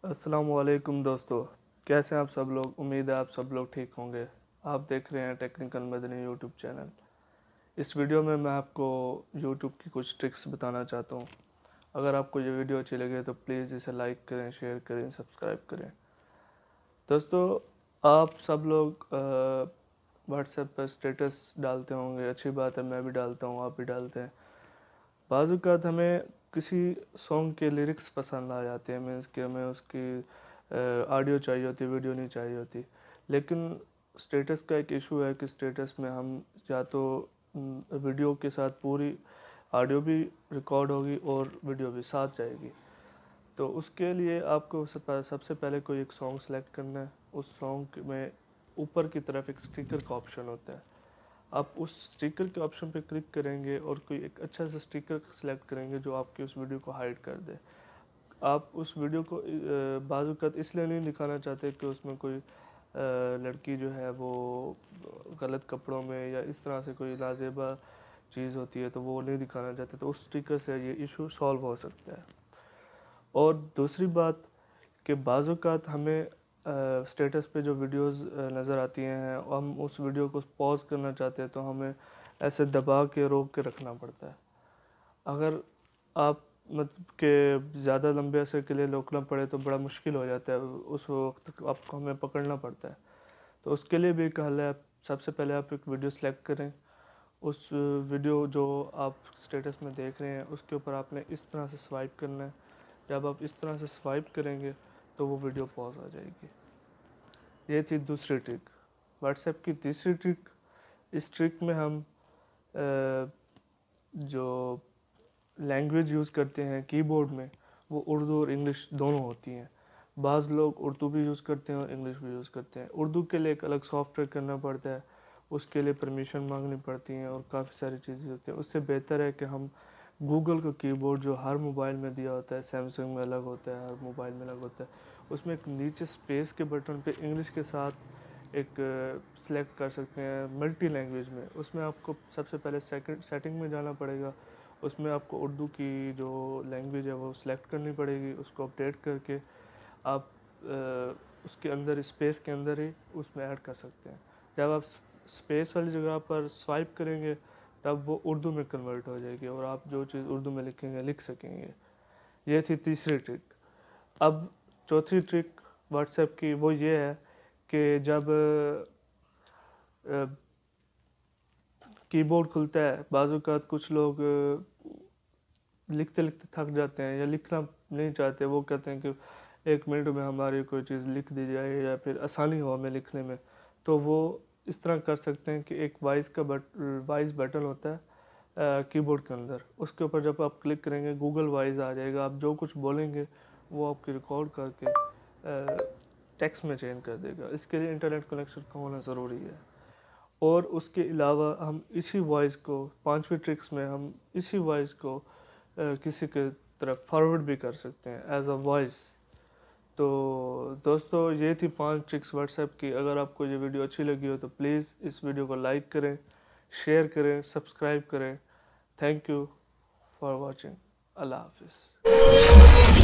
अस्सलामुअलैकुम दोस्तों, कैसे हैं आप सब लोग। उम्मीद है आप सब लोग ठीक होंगे। आप देख रहे हैं टेक्निकल मदनी यूट्यूब चैनल। इस वीडियो में मैं आपको यूट्यूब की कुछ ट्रिक्स बताना चाहता हूं। अगर आपको ये वीडियो अच्छी लगे तो प्लीज़ इसे लाइक करें, शेयर करें, सब्सक्राइब करें। दोस्तों, आप सब लोग व्हाट्सएप पर स्टेटस डालते होंगे। अच्छी बात है, मैं भी डालता हूँ, आप भी डालते हैं। बाज़ औक़ात हमें किसी सॉन्ग के लिरिक्स पसंद आ जाते हैं, मीन्स कि हमें उसकी ऑडियो चाहिए होती, वीडियो नहीं चाहिए होती। लेकिन स्टेटस का एक इशू है कि स्टेटस में हम या तो वीडियो के साथ पूरी ऑडियो भी रिकॉर्ड होगी और वीडियो भी साथ जाएगी। तो उसके लिए आपको सबसे पहले कोई एक सॉन्ग सेलेक्ट करना है। उस सॉन्ग में ऊपर की तरफ एक स्टिकर का ऑप्शन होता है। आप उस स्टिकर के ऑप्शन पे क्लिक करेंगे और कोई एक अच्छा सा स्टिकर सेलेक्ट करेंगे जो आपकी उस वीडियो को हाइड कर दे। आप उस वीडियो को बाज़ औक़ात इसलिए नहीं दिखाना चाहते कि उसमें कोई लड़की जो है वो गलत कपड़ों में या इस तरह से कोई नाज़ेबा चीज़ होती है तो वो नहीं दिखाना चाहते, तो उस स्टिकर से ये इशू सॉल्व हो सकता है। और दूसरी बात कि बाज़ औक़ात हमें स्टेटस पे जो वीडियोस नज़र आती हैं, हम उस वीडियो को पॉज़ करना चाहते हैं तो हमें ऐसे दबा के रोक के रखना पड़ता है। अगर आप मतलब कि ज़्यादा लंबे अरसे के लिए रोकना पड़े तो बड़ा मुश्किल हो जाता है, उस वक्त आपको हमें पकड़ना पड़ता है। तो उसके लिए भी एक हल है। सबसे पहले आप एक वीडियो सेलेक्ट करें। उस वीडियो जो आप स्टेटस में देख रहे हैं उसके ऊपर आपने इस तरह से स्वाइप करना है। जब आप इस तरह से स्वाइप करेंगे तो वो वीडियो पॉज हो जाएगी। ये थी दूसरी ट्रिक। व्हाट्सएप की तीसरी ट्रिक, इस ट्रिक में हम जो लैंग्वेज यूज़ करते हैं कीबोर्ड में वो उर्दू और इंग्लिश दोनों होती हैं। बाज़ लोग उर्दू भी यूज़ करते हैं और इंग्लिश भी यूज़ करते हैं। उर्दू के लिए एक अलग सॉफ्टवेयर करना पड़ता है, उसके लिए परमिशन मांगनी पड़ती हैं और काफ़ी सारी चीज़ें होती हैं। उससे बेहतर है कि हम गूगल का कीबोर्ड जो हर मोबाइल में दिया होता है, सैमसंग में अलग होता है, हर मोबाइल में अलग होता है, उसमें एक नीचे स्पेस के बटन पे इंग्लिश के साथ एक सेलेक्ट कर सकते हैं मल्टी लैंग्वेज में। उसमें आपको सबसे पहले सेटिंग में जाना पड़ेगा। उसमें आपको उर्दू की जो लैंग्वेज है वो सिलेक्ट करनी पड़ेगी। उसको अपडेट करके आप उसके अंदर स्पेस के अंदर ही उसमें ऐड कर सकते हैं। जब आप स्पेस वाली जगह पर स्वाइप करेंगे तब वो उर्दू में कन्वर्ट हो जाएगी और आप जो चीज़ उर्दू में लिखेंगे लिख सकेंगे। ये थी तीसरी ट्रिक। अब चौथी ट्रिक व्हाट्सएप की वो ये है कि जब कीबोर्ड खुलता है, बाज़ औक़ात कुछ लोग लिखते लिखते थक जाते हैं या लिखना नहीं चाहते। वो कहते हैं कि 1 मिनट में हमारी कोई चीज़ लिख दी जाए या फिर आसानी हो हमें लिखने में। तो वो इस तरह कर सकते हैं कि एक वॉइस बटन होता है कीबोर्ड के अंदर। उसके ऊपर जब आप क्लिक करेंगे गूगल वॉइस आ जाएगा। आप जो कुछ बोलेंगे वो आपकी रिकॉर्ड करके टेक्स्ट में चेंज कर देगा। इसके लिए इंटरनेट कनेक्शन का होना ज़रूरी है। और उसके अलावा हम इसी वॉइस को, पांचवी ट्रिक्स में हम इसी वॉइस को किसी के तरफ फॉरवर्ड भी कर सकते हैं एज अ वॉइस। तो दोस्तों, ये थी 5 ट्रिक्स व्हाट्सएप की। अगर आपको ये वीडियो अच्छी लगी हो तो प्लीज़ इस वीडियो को लाइक करें, शेयर करें, सब्सक्राइब करें। Thank you for watching. अल्लाह हाफिज़।